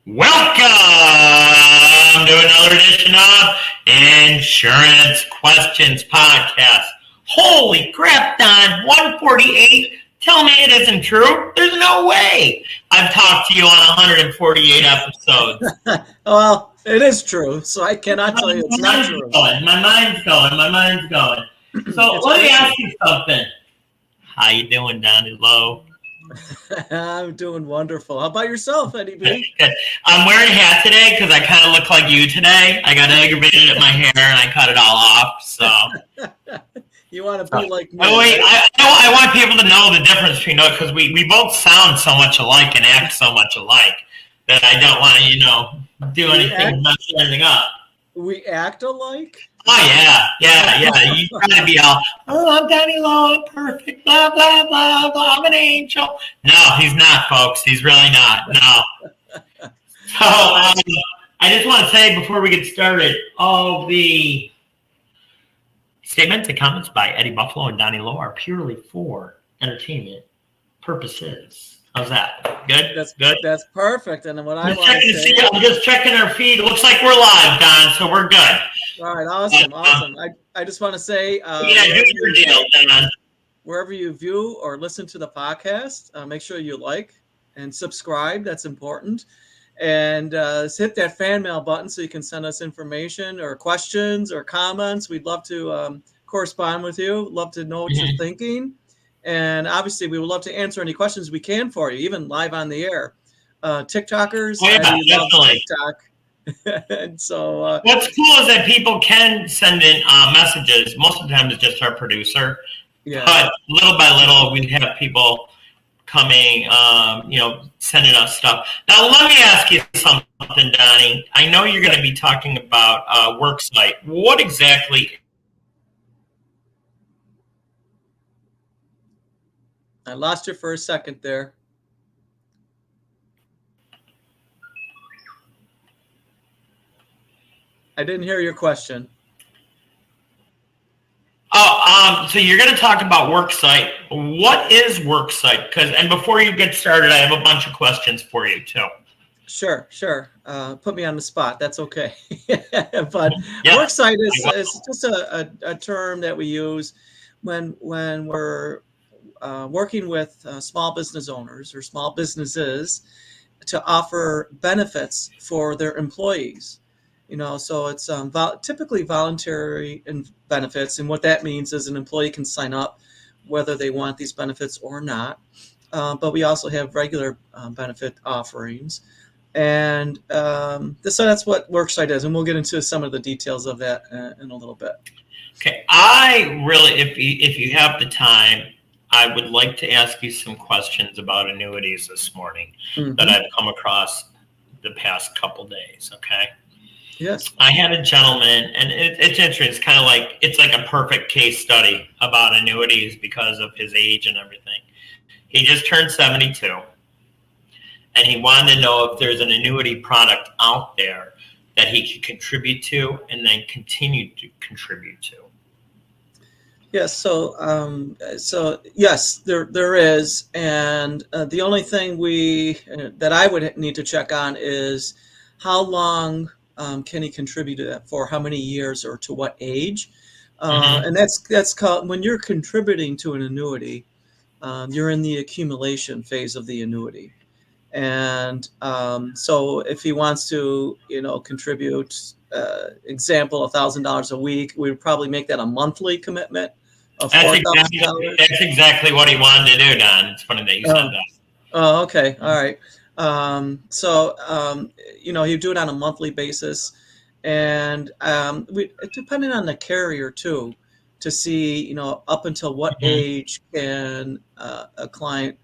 Welcome to another edition of Insurance Questions Podcast. Holy crap, Don, 148. Tell me it isn't true. There's no way. I've talked to you on 148 episodes. Well, it is true, so I cannot tell you it's not true. My mind's going. So let me ask you something. How you doing, Donnie Lowe? I'm doing wonderful. How about yourself, Eddie B? I'm wearing a hat today because I kind of look like you today. I got aggravated at my hair and I cut it all off. So you want to be like me? Oh, wait, I want people to know the difference between those because we both sound so much alike and act so much alike that I don't want to, do anything, mess anything up. We act alike? Oh, yeah. You try to be all, I'm Donnie Lowe, I'm perfect, blah, blah, blah, blah, I'm an angel. No, he's not, folks. He's really not. No. So, I just want to say before we get started, all the statements and comments by Eddie Buffalo and Donnie Lowe are purely for entertainment purposes. How's that? Good? That's good. That's perfect. And what I'm just checking our feed. It looks like we're live, Don, so we're good. All right, awesome. I just want to say, do your deal, Don. Wherever you view or listen to the podcast, make sure you like and subscribe. That's important. And hit that fan mail button so you can send us information or questions or comments. We'd love to correspond with you. Love to know what you're thinking. And obviously, we would love to answer any questions we can for you, even live on the air. TikTokers, definitely. TikTok. And so, what's cool is that people can send in messages. Most of the time, it's just our producer. Yeah. But little by little, we have people coming, sending us stuff. Now, let me ask you something, Donnie. I know you're going to be talking about Worksite. What exactly? I lost you for a second there. I didn't hear your question. So you're going to talk about Worksite. What is Worksite? And before you get started, I have a bunch of questions for you too. Sure. Put me on the spot. That's okay. But Worksite is just a term that we use when we're working with small business owners or small businesses to offer benefits for their employees. So it's typically voluntary benefits. And what that means is an employee can sign up whether they want these benefits or not. But we also have regular benefit offerings. And so that's what Worksite is. And we'll get into some of the details of that in a little bit. Okay. I really, if you have the time, I would like to ask you some questions about annuities this morning that I've come across the past couple days, okay? Yes. I had a gentleman, and it's interesting. It's kind of like, it's like a perfect case study about annuities because of his age and everything. He just turned 72, and he wanted to know if there's an annuity product out there that he could contribute to and then continue to contribute to. Yes. So yes, there is, and the only thing that I would need to check on is how long can he contribute to that for? How many years or to what age? And that's called, when you're contributing to an annuity, you're in the accumulation phase of the annuity, and so if he wants to, contribute, example, $1,000 a week, we would probably make that a monthly commitment. That's exactly what he wanted to do, Don. It's funny that you said that. Oh, okay. All right. You do it on a monthly basis, and depending on the carrier too, to see, up until what age can a client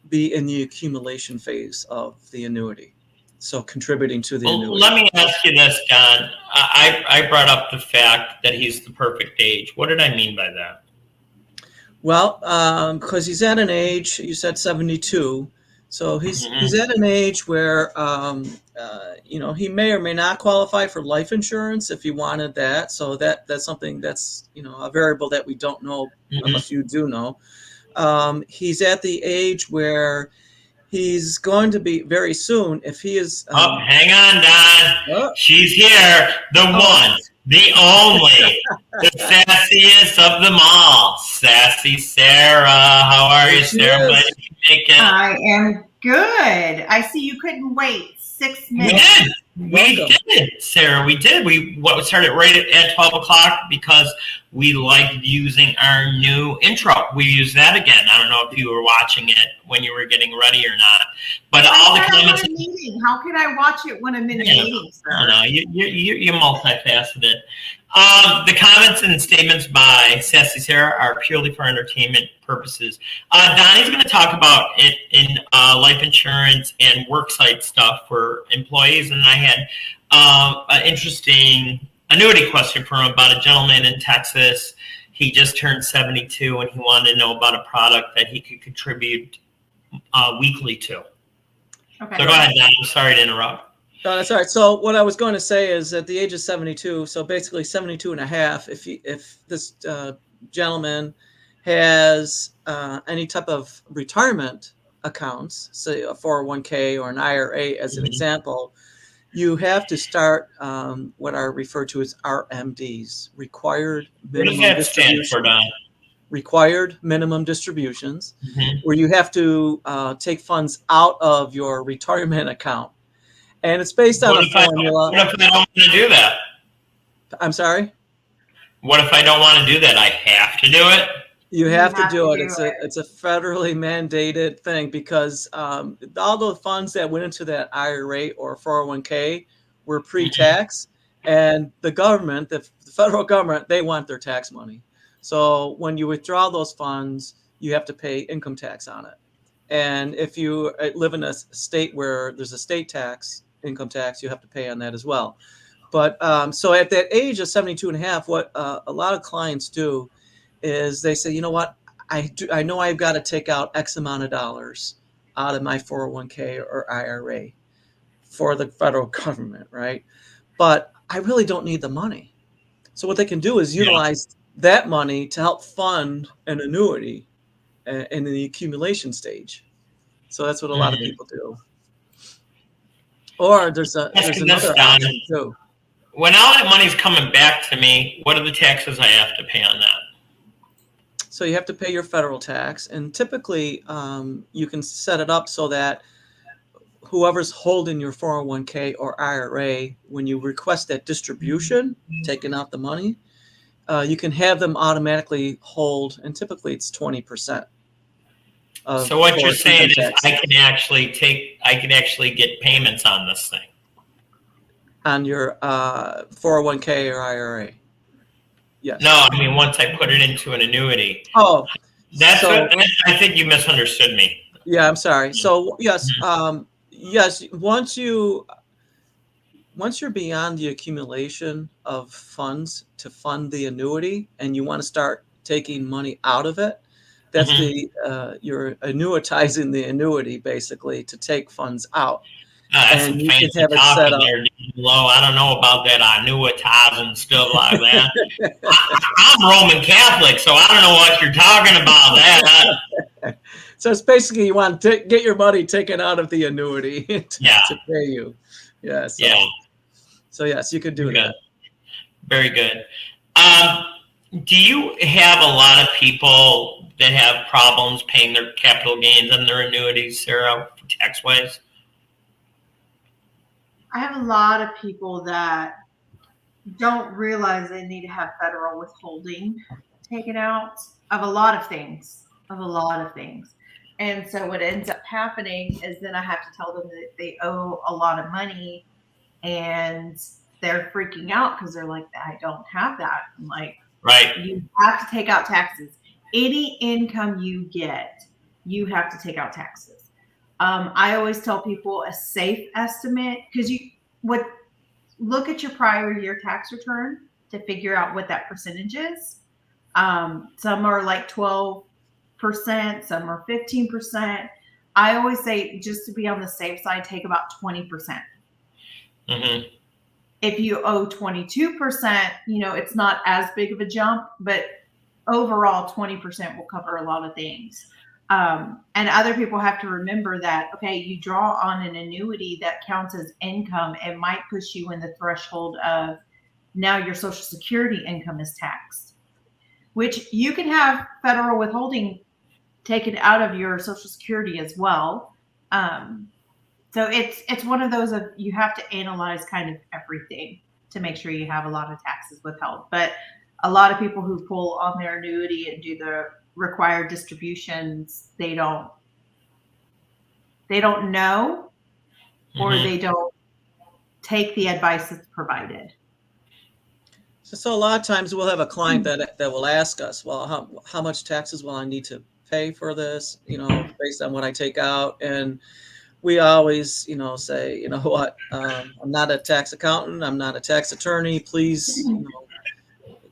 be in the accumulation phase of the annuity. So contributing to the annuity. Let me ask you this, Don. I brought up the fact that he's the perfect age. What did I mean by that? Well, because he's at an age, you said 72. So he's at an age where, he may or may not qualify for life insurance if he wanted that. So that's something that's, a variable that we don't know unless you do know. He's at the age where he's going to be very soon. If he is, Oh, hang on, Don. oh, She's here. The one, the only, the sassiest of them all. Sassy Sarah. How are you, Sarah? Glad you can make it. I am good. I see you couldn't wait 6 minutes. We did, Sarah. We did. We started right at 12 o'clock because we liked using our new intro. We use that again. I don't know if you were watching it when you were getting ready or not, but all the comments. I'm in a meeting. How can I watch it when I'm in a meeting, sir? I don't know. You're multifaceted. The comments and statements by Sassy Sarah are purely for entertainment purposes. Donnie's going to talk about it in life insurance and worksite stuff for employees. And I had an interesting annuity question for him about a gentleman in Texas. He just turned 72 and he wanted to know about a product that he could contribute weekly to. Okay. So go ahead, Don. I'm sorry to interrupt. No, that's all right. So what I was going to say is at the age of 72, so basically 72 and a half, if this gentleman has any type of retirement accounts, say a 401k or an IRA as an example, you have to start what are referred to as RMDs, required minimum What does that stand for, Don? Required minimum distributions, where you have to take funds out of your retirement account. And it's based on a formula. What if I don't want to do that? I'm sorry? What if I don't want to do that? I have to do it? You have to do it. It's a federally mandated thing because all the funds that went into that IRA or 401k were pre-tax, and the government, the federal government, they want their tax money. So when you withdraw those funds, you have to pay income tax on it. And if you live in a state where there's a state tax, income tax, you have to pay on that as well. But so at that age of 72 and a half, what a lot of clients do is they say, you know what, I know I've got to take out X amount of dollars out of my 401k or IRA for the federal government, right? But I really don't need the money. So what they can do is utilize that money to help fund an annuity in the accumulation stage. So that's what a lot of people do. Or there's another option too. When all that money's coming back to me, what are the taxes I have to pay on that? So you have to pay your federal tax, and typically you can set it up so that whoever's holding your 401k or IRA, when you request that distribution, taking out the money, you can have them automatically hold, and typically it's 20%. So what you're saying is I can actually get payments on this thing. On your 401k or IRA. Yes. No, I mean once I put it into an annuity. Oh, I think you misunderstood me. Yeah, I'm sorry. So yes, yes. Once you're beyond the accumulation of funds to fund the annuity, and you want to start taking money out of it, that's you're annuitizing the annuity basically to take funds out. And you can have it set up. Low. I don't know about that annuitizing stuff like that. I'm Roman Catholic, so I don't know what you're talking about. That. So it's basically you want to get your money taken out of the annuity to pay you. Yeah. So yes, you could do that. Very good. Do you have a lot of people that have problems paying their capital gains on their annuities, Sarah, tax-wise? I have a lot of people that don't realize they need to have federal withholding taken out of a lot of things, And so what ends up happening is then I have to tell them that they owe a lot of money, and they're freaking out because they're like, I don't have that. I'm like, right. You have to take out taxes. Any income you get, you have to take out taxes. I always tell people a safe estimate, because look at your prior year tax return to figure out what that percentage is. Some are like 12%, some are 15%. I always say, just to be on the safe side, take about 20%. Mm-hmm. If you owe 22%, it's not as big of a jump, but overall 20% will cover a lot of things. And other people have to remember that, okay, you draw on an annuity that counts as income. It might push you in the threshold of now your Social Security income is taxed, which you can have federal withholding taken out of your Social Security as well. So it's one of those of you have to analyze kind of everything to make sure you have a lot of taxes withheld. But a lot of people who pull on their annuity and do the required distributions, they don't know, or they don't take the advice that's provided. So a lot of times we'll have a client that will ask us, well, how much taxes will I need to pay for this, based on what I take out? And we always, say, you know what, I'm not a tax accountant, I'm not a tax attorney. Please,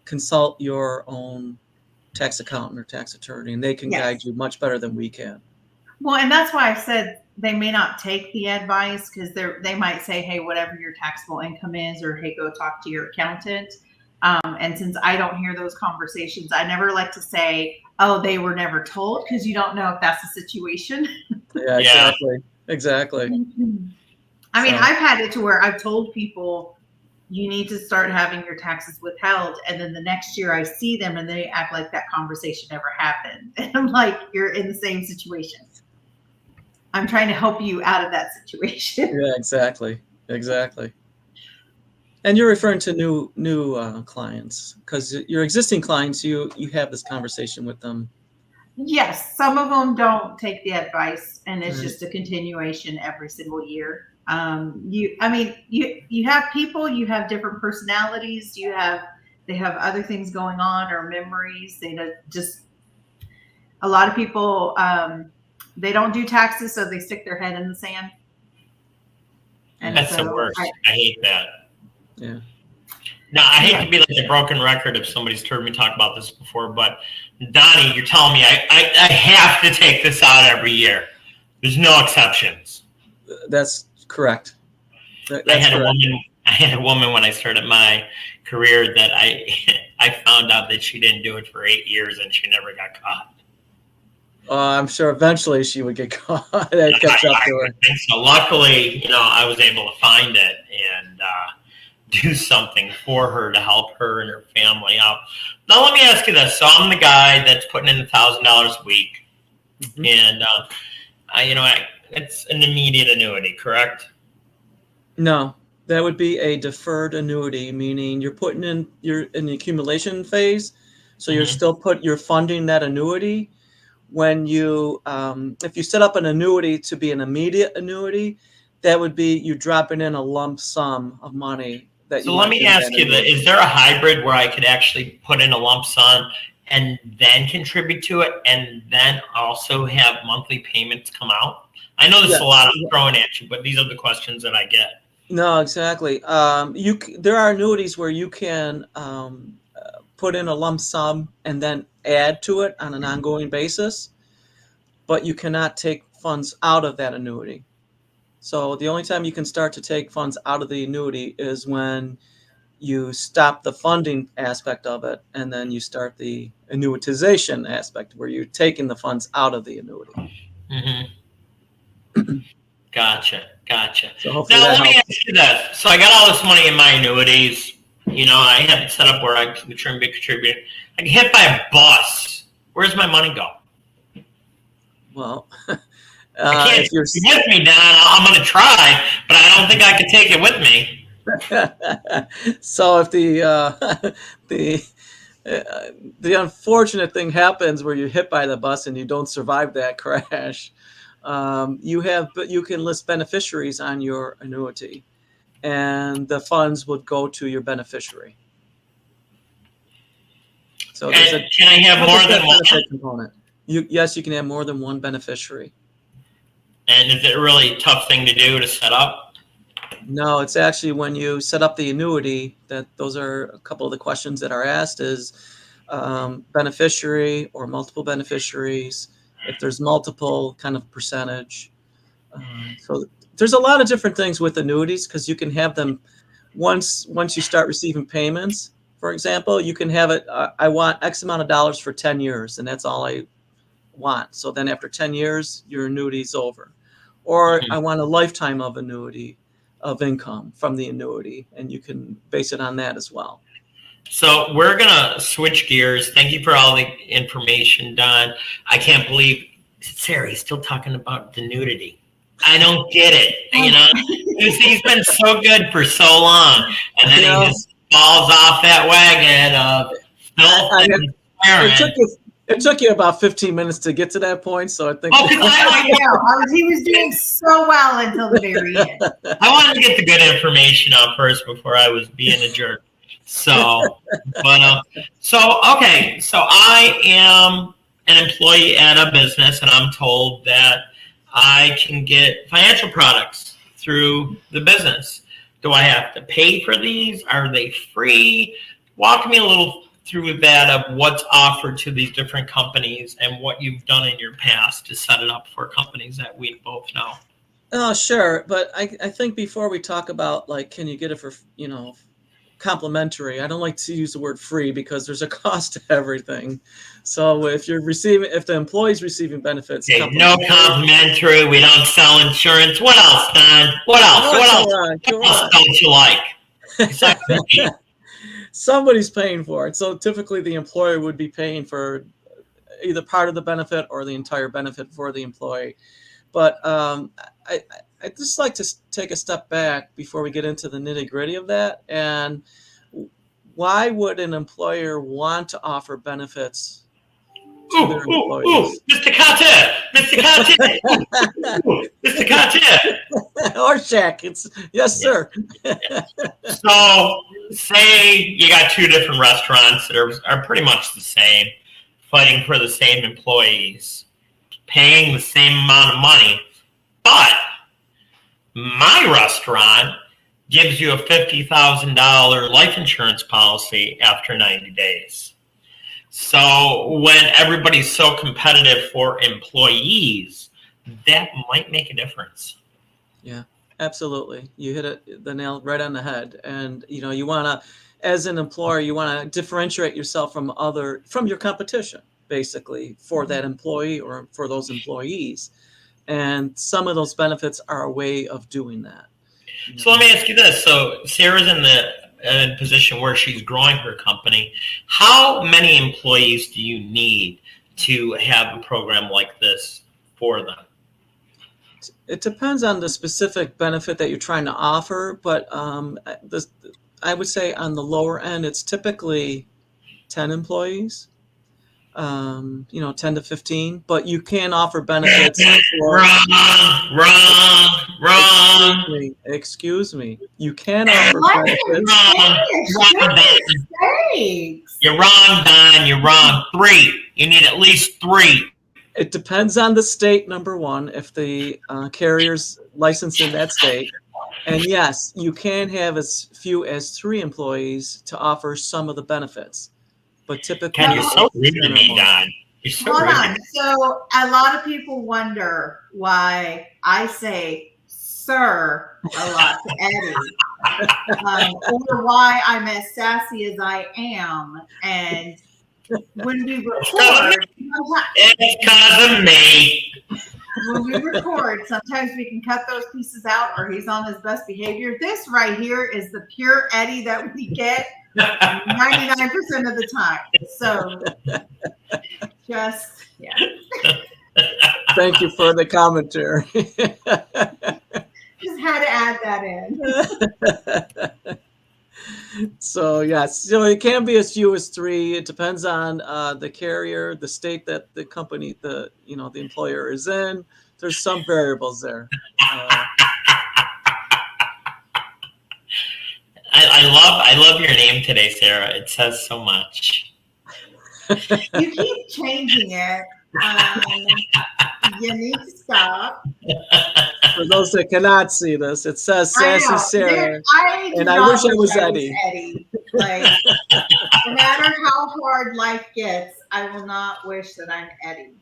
consult your own tax accountant or tax attorney, and they can guide you much better than we can. Well, and that's why I said they may not take the advice, because they might say, hey, whatever your taxable income is, or hey, go talk to your accountant. And since I don't hear those conversations, I never like to say, oh, they were never told, because you don't know if that's the situation. Yeah, exactly. I mean, I've had it to where I've told people, you need to start having your taxes withheld. And then the next year I see them and they act like that conversation never happened. And I'm like, you're in the same situation. I'm trying to help you out of that situation. Yeah, exactly. And you're referring to new clients, because your existing clients, you have this conversation with them. Yes, some of them don't take the advice, and it's just a continuation every single year. You have people, you have different personalities, they have other things going on, or memories. A lot of people, they don't do taxes, so they stick their head in the sand. And that's the worst. I hate that. Yeah. Now, I hate to be like a broken record if somebody's heard me talk about this before, but Donnie, you're telling me I have to take this out every year. There's no exceptions. That's correct. I had a woman when I started my career that I found out that she didn't do it for 8 years and she never got caught. I'm sure eventually she would get caught. I'd catch up to her. So luckily, I was able to find it and do something for her to help her and her family out. Now, let me ask you this. So I'm the guy that's putting in $1,000 a week, and it's an immediate annuity, correct? No, that would be a deferred annuity, meaning you're in the accumulation phase, so you're funding that annuity. When you if you set up an annuity to be an immediate annuity, that would be you dropping in a lump sum of money. So let me ask you, is there a hybrid where I could actually put in a lump sum and then contribute to it and then also have monthly payments come out? I know there's a lot I'm throwing at you, but these are the questions that I get. No, exactly. There are annuities where you can put in a lump sum and then add to it on an ongoing basis, but you cannot take funds out of that annuity. So the only time you can start to take funds out of the annuity is when you stop the funding aspect of it, and then you start the annuitization aspect where you're taking the funds out of the annuity. Gotcha. So now let me ask you this. So I got all this money in my annuities. I have it set up where I can contribute. I get hit by a bus. Where's my money go? Well, I can't take it with me, Don. I'm going to try, but I don't think I can take it with me. So if the unfortunate thing happens where you're hit by the bus and you don't survive that crash, you can list beneficiaries on your annuity, and the funds would go to your beneficiary. So can I have more than one component? Yes, you can have more than one beneficiary. And is it a really tough thing to do to set up? No, it's actually when you set up the annuity that those are a couple of the questions that are asked is beneficiary or multiple beneficiaries. If there's multiple, kind of percentage. So there's a lot of different things with annuities, because you can have them once you start receiving payments. For example, you can have it. I want X amount of dollars for 10 years, and that's all want. So then after 10 years, your annuity's over. Or I want a lifetime of annuity of income from the annuity, and you can base it on that as well. So we're going to switch gears. Thank you for all the information, Don. I can't believe Sarah's still talking about the nudity. I don't get it. You know, he's been so good for so long, and then he just falls off that wagon of filth and swearing. It took you about 15 minutes to get to that point, so I think. I know. He was doing so well until the very end. I wanted to get the good information out first before I was being a jerk. So, okay. So I am an employee at a business, and I'm told that I can get financial products through the business. Do I have to pay for these? Are they free? Walk me a little through that of what's offered to these different companies and what you've done in your past to set it up for companies that we both know. Oh, sure. But I think before we talk about, like, can you get it for, complimentary, I don't like to use the word free because there's a cost to everything. So if the employee's receiving benefits. Okay, no complimentary. We don't sell insurance. What else, Don? What else don't you like? Somebody's paying for it. So typically the employer would be paying for either part of the benefit or the entire benefit for the employee. But I'd just like to take a step back before we get into the nitty gritty of that. And why would an employer want to offer benefits to their employees? Mr. Carter! Mr. Carter! Or Jack, yes, sir. So, say you got two different restaurants that are pretty much the same, fighting for the same employees, paying the same amount of money, but my restaurant gives you a $50,000 life insurance policy after 90 days. So when everybody's so competitive for employees, that might make a difference. Yeah, absolutely. You hit the nail right on the head. And, you want to, as an employer, you want to differentiate yourself from your competition, basically, for that employee or for those employees. And some of those benefits are a way of doing that. So let me ask you this. So Sarah's in the position where she's growing her company. How many employees do you need to have a program like this for them? It depends on the specific benefit that you're trying to offer, but I would say on the lower end, it's typically 10 employees. 10 to 15, but you can offer benefits for wrong. Excuse me. You can offer benefits. You're wrong, Don. You're wrong. 3. You need at least 3. It depends on the state, number one, if the carrier's licensed in that state. And yes, you can have as few as 3 employees to offer some of the benefits. But typically, you're so rude to me, Don. Hold on. So a lot of people wonder why I say "sir" a lot to Eddie, or why I'm as sassy as I am. And when we record, it's because of me. When we record, sometimes we can cut those pieces out, or he's on his best behavior. This right here is the pure Eddie that we get 99% of the time. So, Thank you for the commentary. Just had to add that in. So it can be as few as 3. It depends on the carrier, the state that the company, the employer is in. There's some variables there. I love your name today, Sarah. It says so much. You keep changing it. You need to stop. For those that cannot see this, it says Sassy Sarah, and I wish it was Eddie. Like, no matter how hard life gets, I will not wish that I'm Eddie.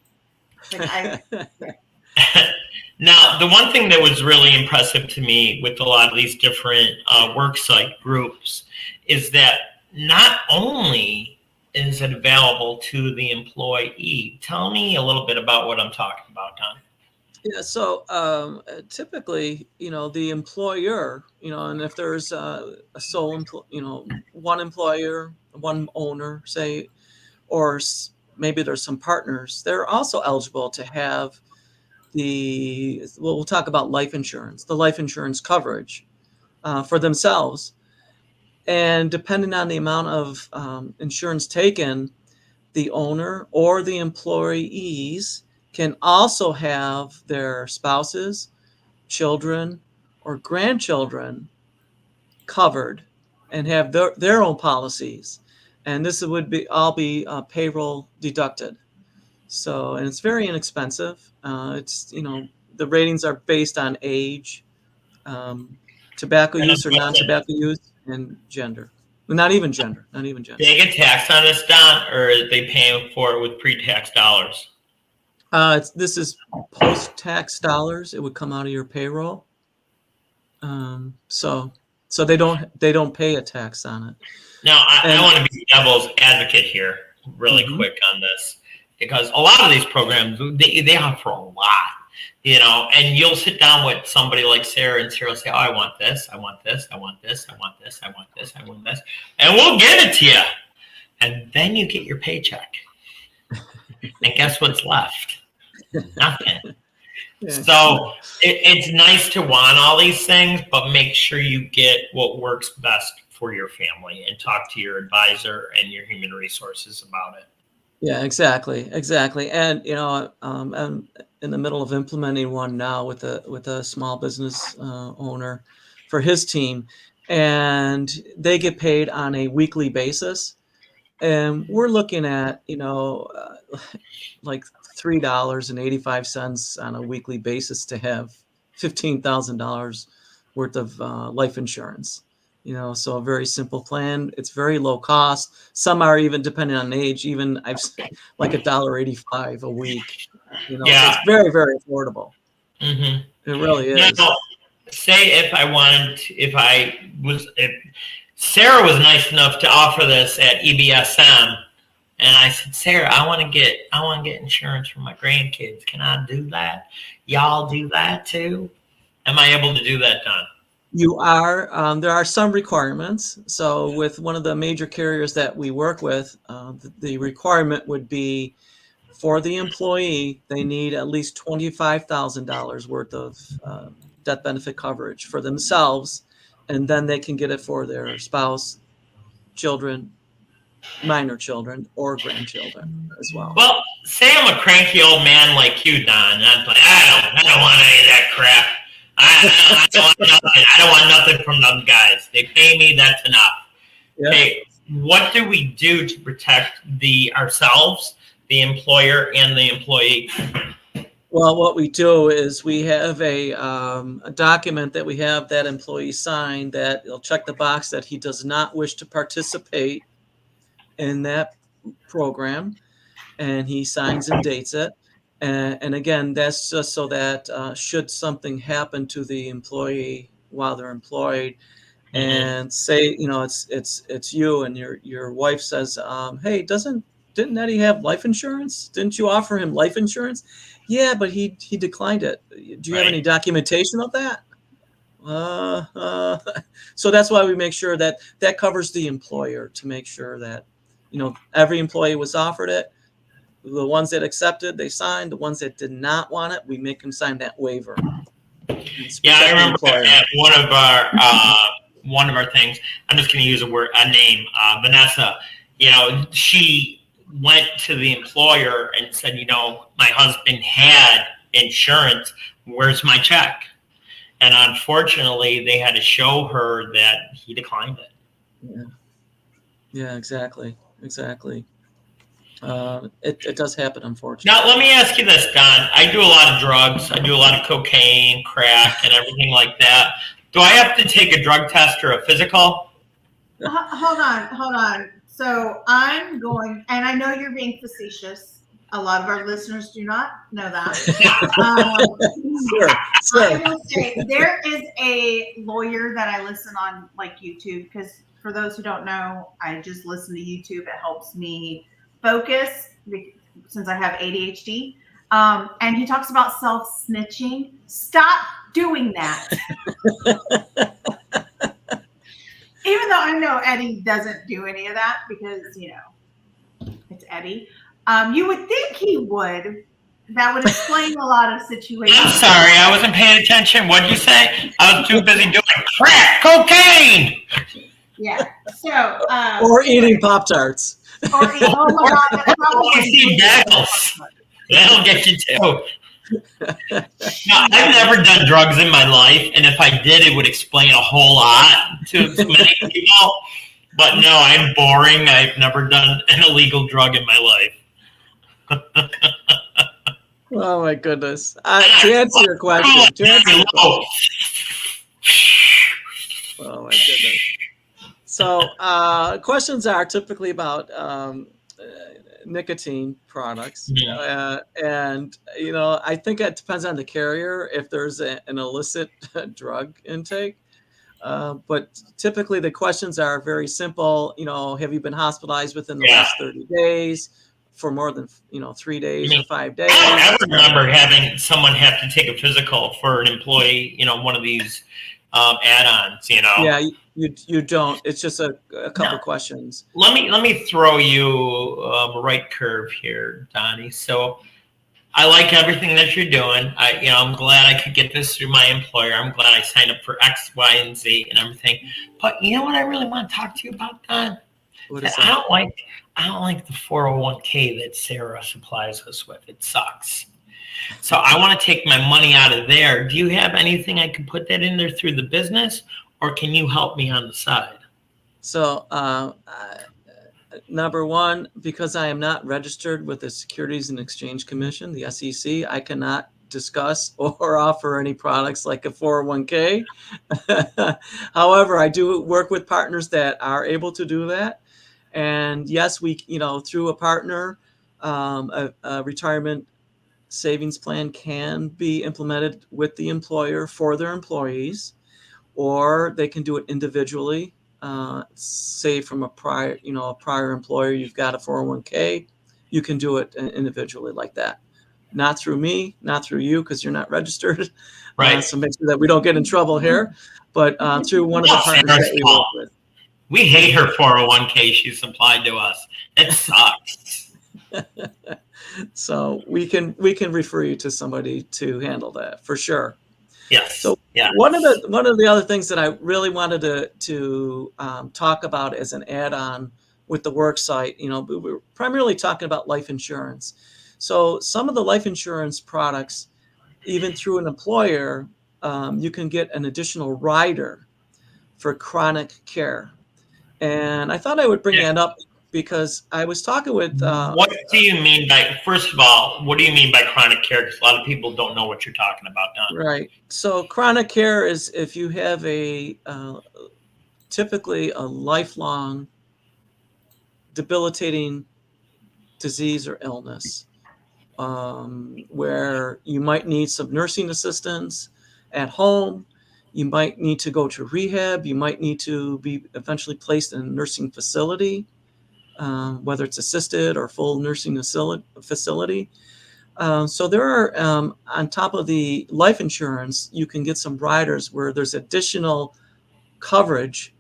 Now, the one thing that was really impressive to me with a lot of these different Worksite groups is that not only is it available to the employee? Tell me a little bit about what I'm talking about, Don. Yeah, so typically, the employer, and if there's a sole, one employer, one owner, say, or maybe there's some partners, they're also eligible to have we'll talk about life insurance, the life insurance coverage for themselves. And depending on the amount of insurance taken, the owner or the employees can also have their spouses, children, or grandchildren covered and have their own policies. And this would be all be payroll deducted. So, and it's very inexpensive. It's, the ratings are based on age, tobacco use or non-tobacco use, and gender. Not even gender. Do they get taxed on this, Don, or are they paying for it with pre-tax dollars? This is post-tax dollars. It would come out of your payroll. So they don't pay a tax on it. Now, I want to be devil's advocate here really quick on this, because a lot of these programs, they offer a lot, and you'll sit down with somebody like Sarah, and Sarah will say, oh, I want this, I want this, I want this, I want this, I want this, I want this, and we'll give it to you. And then you get your paycheck. And guess what's left? Nothing. Yeah. So it's nice to want all these things, but make sure you get what works best for your family and talk to your advisor and your human resources about it. Yeah, exactly. And I'm in the middle of implementing one now with a small business owner for his team, and they get paid on a weekly basis, and we're looking at like $3.85 on a weekly basis to have $15,000 worth of life insurance. So a very simple plan. It's very low cost. Some are, even depending on age, even I've like $1.85 a week. Yeah. So it's very, very affordable. Mm-hmm. It really is. Now, say if Sarah was nice enough to offer this at EBSM, and I said, Sarah, I want to get insurance for my grandkids. Can I do that? Y'all do that too? Am I able to do that, Don? You are. There are some requirements. So with one of the major carriers that we work with, the requirement would be for the employee, they need at least $25,000 worth of death benefit coverage for themselves, and then they can get it for their spouse, children, minor children, or grandchildren as well. Well, say I'm a cranky old man like you, Don, and I'm like, I don't want any of that crap. I don't want nothing. I don't want nothing from them guys. They pay me, that's enough. Yeah. Okay, what do we do to protect ourselves, the employer, and the employee? Well, what we do is we have a document that we have that employee sign that will check the box that he does not wish to participate in that program, and he signs and dates it. And again, that's just so that should something happen to the employee while they're employed, and say, it's you, and your wife says, hey, didn't Eddie have life insurance? Didn't you offer him life insurance? Yeah, but he declined it. Do you have any documentation of that? So that's why we make sure that covers the employer, to make sure that every employee was offered it. The ones that accepted, they signed. The ones that did not want it, we make them sign that waiver. Yeah, I remember at one of our things. I'm just going to use a name, Vanessa. She went to the employer and said, my husband had insurance. Where's my check? And unfortunately, they had to show her that he declined it. Yeah, exactly. It does happen, unfortunately. Now, let me ask you this, Don. I do a lot of drugs. I do a lot of cocaine, crack, and everything like that. Do I have to take a drug test or a physical? Hold on. So I'm going, and I know you're being facetious. A lot of our listeners do not know that. Sure. I will say, there is a lawyer that I listen on, like YouTube, because for those who don't know, I just listen to YouTube. It helps me focus since I have ADHD. And he talks about self-snitching. Stop doing that. Even though I know Eddie doesn't do any of that because, it's Eddie. You would think he would. That would explain a lot of situations. I'm sorry, I wasn't paying attention. What'd you say? I was too busy doing crack cocaine. Yeah. So. Or eating Pop-Tarts. Or eating. Oh my God, that's probably see bagels. That'll get you too. No, I've never done drugs in my life, and if I did, it would explain a whole lot to many people. But no, I'm boring. I've never done an illegal drug in my life. Oh my goodness! To answer your question, oh my goodness. So questions are typically about nicotine products, and I think it depends on the carrier if there's an illicit drug intake. But typically the questions are very simple. Have you been hospitalized within the last 30 days for more than 3 days or 5 days? I remember having someone have to take a physical for an employee. One of these add-ons. Yeah, you don't. It's just a couple questions. Let me throw you a right curve here, Donnie. So I like everything that you're doing. I'm glad I could get this through my employer. I'm glad I signed up for X, Y, and Z and everything. But you know what I really want to talk to you about, Don? What is I that? don't like the 401k that Sarah supplies us with. It sucks. So I want to take my money out of there. Do you have anything I can put that in there through the business, or can you help me on the side? So, number one, because I am not registered with the Securities and Exchange Commission, the SEC, I cannot discuss or offer any products like a 401k. However, I do work with partners that are able to do that. And yes, we, through a partner, a retirement savings plan can be implemented with the employer for their employees, or they can do it individually. Say from a prior employer, you've got a 401k, you can do it individually like that. Not through me, not through you, because you're not registered. Right. So make sure that we don't get in trouble here, but through one of the partners that we work with. We hate her 401k she supplied to us. It sucks. So we can refer you to somebody to handle that for sure. Yes. So one of the other things that I really wanted to talk about as an add-on with the Worksite, we were primarily talking about life insurance. So some of the life insurance products, even through an employer, you can get an additional rider for chronic care. And I thought I would bring that up because I was talking with. What do you mean by, first of all, what do you mean by chronic care? Because a lot of people don't know what you're talking about, Don. Right. So chronic care is if you have typically a lifelong debilitating disease or illness, where you might need some nursing assistance at home. You might need to go to rehab. You might need to be eventually placed in a nursing facility, whether it's assisted or full nursing facility. So there are, on top of the life insurance, you can get some riders where there's additional coverage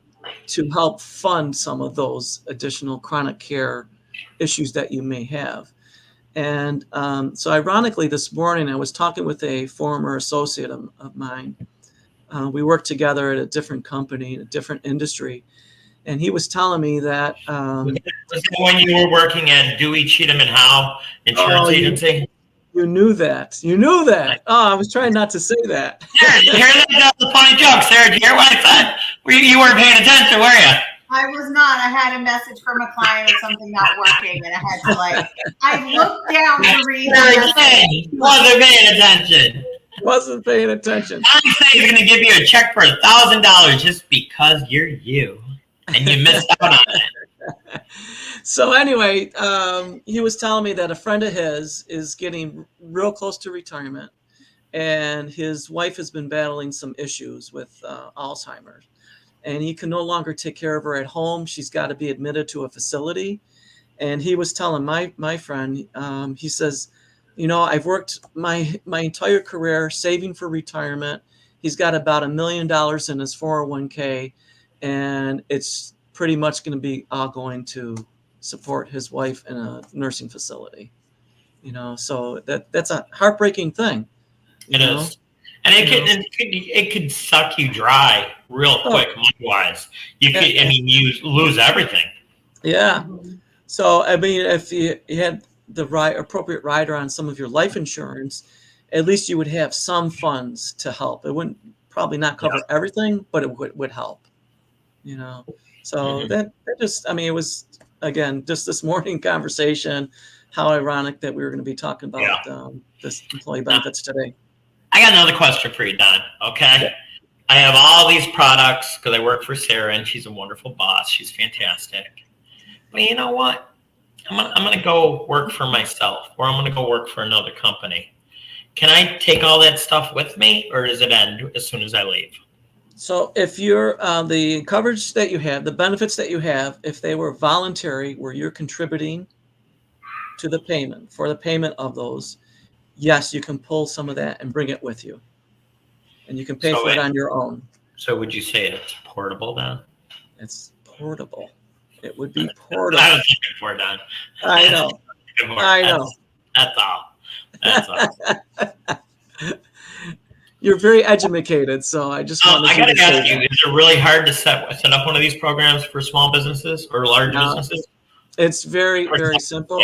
to help fund some of those additional chronic care issues that you may have. And so ironically, this morning, I was talking with a former associate of mine. We worked together at a different company, in a different industry. And he was telling me that... was that when you were working at Dewey, Cheatham & Howe Insurance Agency? You knew that. You knew that. Oh, I was trying not to say that. Sarah, you hear that? The funny joke. Sarah, did you hear what I said? You weren't paying attention, were you? I was not. I had a message from a client or something not working, and I had to I looked down to read the message. Wasn't paying attention. Wasn't paying attention. I'm saying he's going to give you a check for $1,000 just because you're you, and you missed out on it. So anyway, he was telling me that a friend of his is getting real close to retirement, and his wife has been battling some issues with Alzheimer's. and he can no longer take care of her at home. She's got to be admitted to a facility. And he was telling my friend, he says, I've worked my entire career saving for retirement. He's got about $1 million in his 401k, and it's pretty much going to be all going to support his wife in a nursing facility. So that's a heartbreaking thing. It is. And it could suck you dry real quick, money-wise. You lose everything. Yeah. So, I mean, if you had the appropriate rider on some of your life insurance, at least you would have some funds to help. It wouldn't probably not cover everything, but it would help. So that just, I mean, it was, again, just this morning conversation. How ironic that we were going to be talking about this employee benefits today. I got another question for you, Don. Okay. Yeah. I have all these products because I work for Sarah, and she's a wonderful boss. She's fantastic. But you know what? I'm gonna go work for myself, or I'm gonna go work for another company. Can I take all that stuff with me, or does it end as soon as I leave? So if you're the coverage that you have, the benefits that you have, if they were voluntary, where you're contributing to the payment for the payment of those, yes, you can pull some of that and bring it with you, and you can pay for it on your own. So would you say it's portable then? It's portable. It would be portable. I was looking for it, Don. I know. I know. That's all. That's all. You're very educated, so I just wanted I got to ask you: is it really hard to set up one of these programs for small businesses or large businesses? It's very, very simple.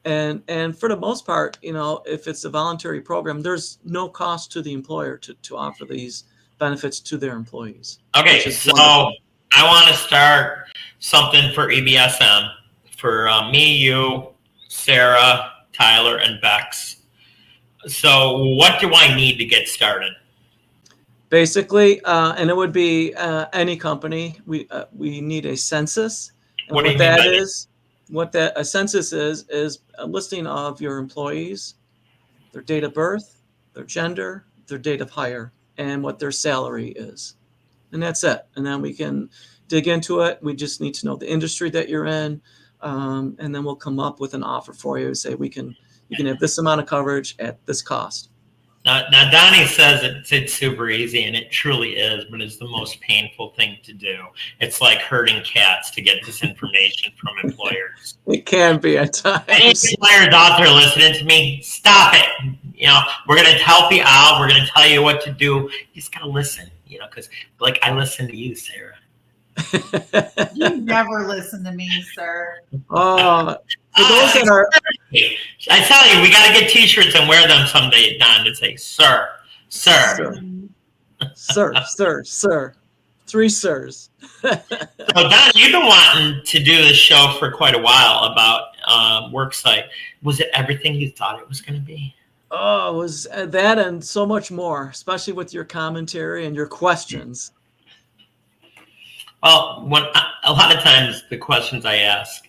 And for the most part, if it's a voluntary program, there's no cost to the employer to offer these benefits to their employees. Okay, so wonderful. I want to start something for EBSM for me, you, Sarah, Tyler, and Bex. So what do I need to get started? Basically, and it would be any company. We need a census. And what that is, a census is a listing of your employees, their date of birth, their gender, their date of hire, and what their salary is. And that's it. And then we can dig into it. We just need to know the industry that you're in. And then we'll come up with an offer for you. Say you can have this amount of coverage at this cost. Now Donnie says it's super easy, and it truly is, but it's the most painful thing to do. It's like herding cats to get this information from employers. It can be at times. Any employers out there listening to me, stop it. We're going to help you out. We're going to tell you what to do. You just got to listen, because I listen to you, Sarah. You never listen to me, sir. For those that are, I tell you, we got to get T-shirts and wear them someday, Don, to say, "Sir, sir, sir." 3 sirs. So, Don, you've been wanting to do this show for quite a while about Worksite. Was it everything you thought it was going to be? Oh, it was that and so much more, especially with your commentary and your questions. Well, a lot of times the questions I ask,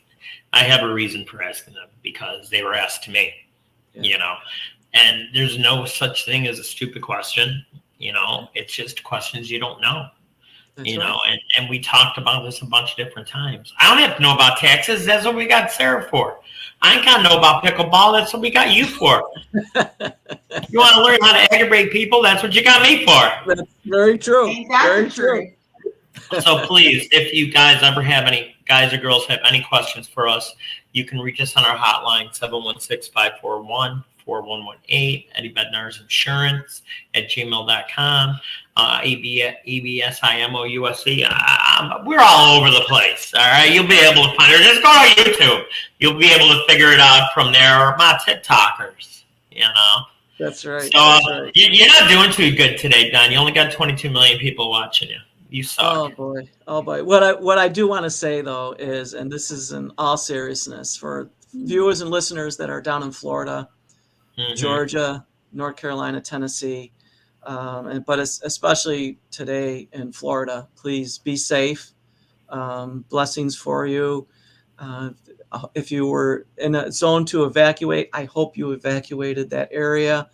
I have a reason for asking them because they were asked to me, and there's no such thing as a stupid question. It's just questions you don't know, right. And we talked about this a bunch of different times. I don't have to know about taxes. That's what we got Sarah for. I ain't got to know about pickleball. That's what we got you for. You want to learn how to aggravate people? That's what you got me for. That's very true. Very true. So please, if you guys ever have any, guys or girls have any questions for us, you can reach us on our hotline, 716-541-4118, Eddie Bednar's Insurance at gmail.com, EBSIMOUSE. We're all over the place, all right? You'll be able to find it. Just go to YouTube. You'll be able to figure it out from there, or my TikTokers, That's right. So right. You're not doing too good today, Don. You only got 22 million people watching you. You suck. Oh boy. What I do want to say though is, and this is in all seriousness for viewers and listeners that are down in Florida, Georgia, North Carolina, Tennessee, but especially today in Florida, please be safe. Blessings for you. If you were in a zone to evacuate, I hope you evacuated that area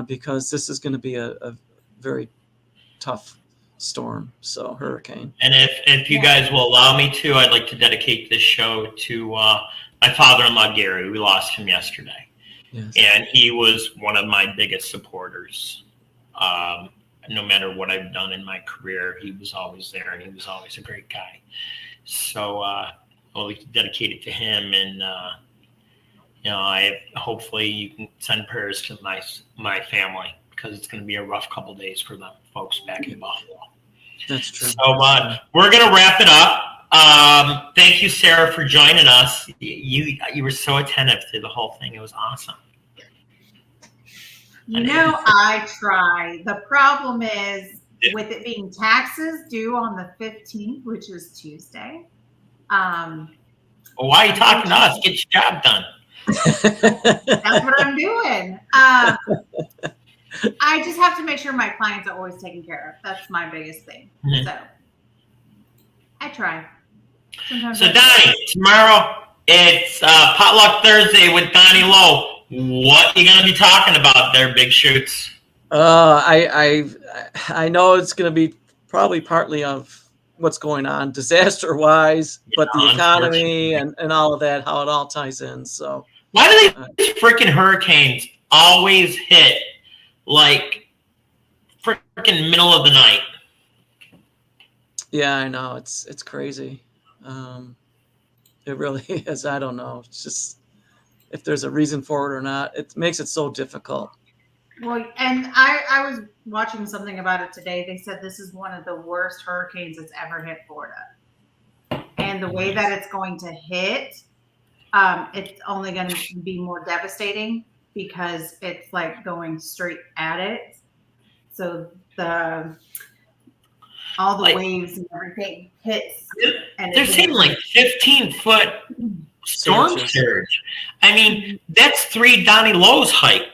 because this is going to be a very tough storm, so hurricane. And if you guys will allow me to, I'd like to dedicate this show to my father-in-law, Gary. We lost him yesterday. Yes. And he was one of my biggest supporters. No matter what I've done in my career, he was always there, and he was always a great guy. So I'll dedicate it to him, and hopefully you can send prayers to my family, because it's going to be a rough couple days for them folks back in Buffalo. That's true. So we're going to wrap it up. Thank you, Sarah, for joining us. You were so attentive to the whole thing. It was awesome. I try. The problem is with it being taxes due on the 15th, which is Tuesday. Well, why are you talking to us? Get your job done. That's what I'm doing. I just have to make sure my clients are always taken care of. That's my biggest thing. Mm-hmm. So I try. Sometimes so Donnie, tomorrow it's Potluck Thursday with Donnie Lowe. What are you going to be talking about there, Big Shoots? I know it's going to be probably partly of what's going on disaster-wise, but the economy and all of that, how it all ties in. So why do these freaking hurricanes always hit like freaking middle of the night? Yeah, I know. It's crazy. It really is. I don't know. It's just, if there's a reason for it or not, it makes it so difficult. Well, and I was watching something about it today. They said this is one of the worst hurricanes that's ever hit Florida. And the way that it's going to hit, it's only going to be more devastating because it's like going straight at it. So all the waves and everything hits. And they're saying like 15-foot storm surge. I mean, that's 3 Donnie Lowe's height.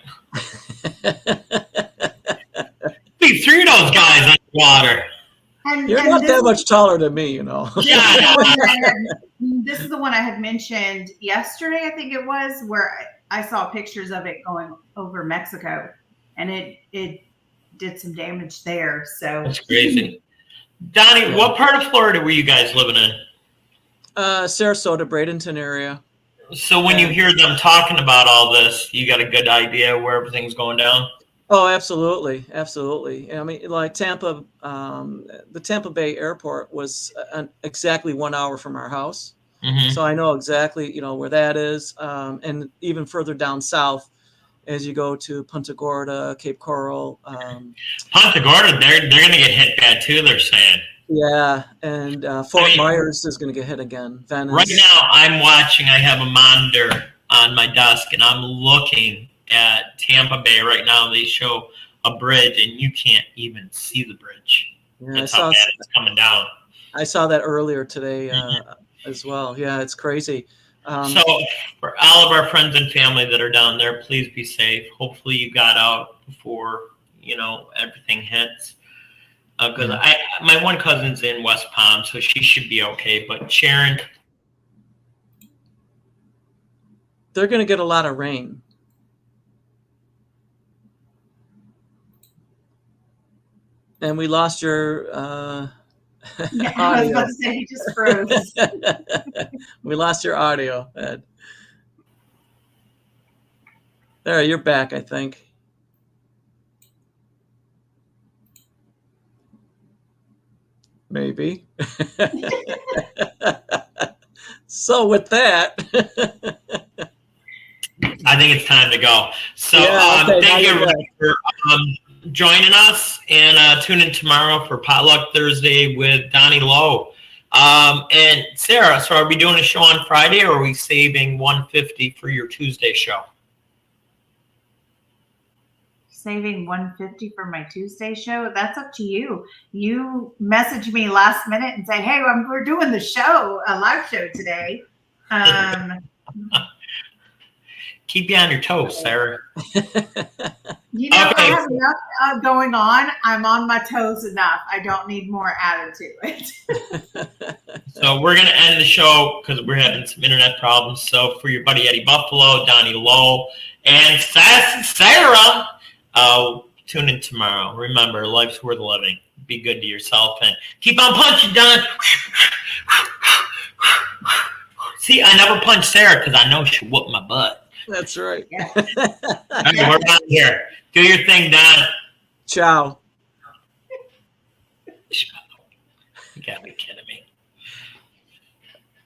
Be 3 of those guys underwater. You're not that much taller than me, Yeah. This is the one I had mentioned yesterday, I think it was, where I saw pictures of it going over Mexico, and it did some damage there. So that's crazy. Donnie, what part of Florida were you guys living in? Sarasota, Bradenton area. So when you hear them talking about all this, you got a good idea where everything's going down? Oh, absolutely. Absolutely. I mean, like Tampa, the Tampa Bay airport was exactly 1 hour from our house. Mm-hmm. So I know exactly, where that is. And even further down south, as you go to Punta Gorda, Cape Coral. Punta Gorda, they're going to get hit bad too, they're saying. Yeah, and Fort Myers is going to get hit again. Venice. Right now, I'm watching. I have a monitor on my desk, and I'm looking at Tampa Bay right now. They show a bridge, and you can't even see the bridge. Yeah, that's how bad it's coming down. I saw that earlier today as well. Yeah, it's crazy. So for all of our friends and family that are down there, please be safe. Hopefully you got out before, everything hits. Because my one cousin's in West Palm, so she should be okay. But Sharon, they're going to get a lot of rain. And we lost your I was about to say, he just froze. We lost your audio, Ed. There, you're back, I think. Maybe. So with that, I think it's time to go. So thank you for joining us, and tune in tomorrow for Potluck Thursday with Donnie Lowe. And Sarah, so are we doing a show on Friday, or are we saving $150 for your Tuesday show? Saving $150 for my Tuesday show? That's up to you. You message me last minute and say, "Hey, we're doing the show, a live show today." Keep you on your toes, Sarah. I have enough going on. I'm on my toes enough. I don't need more added to it. So we're going to end the show because we're having some internet problems. So for your buddy Eddie Buffalo, Donnie Lowe, and Sassy Sarah, Tune in tomorrow. Remember, life's worth living. Be good to yourself and keep on punching, Don. See, I never punch Sarah because I know she'll whoop my butt. That's right. Yeah. All right, we're out here. Do your thing, Don. Ciao.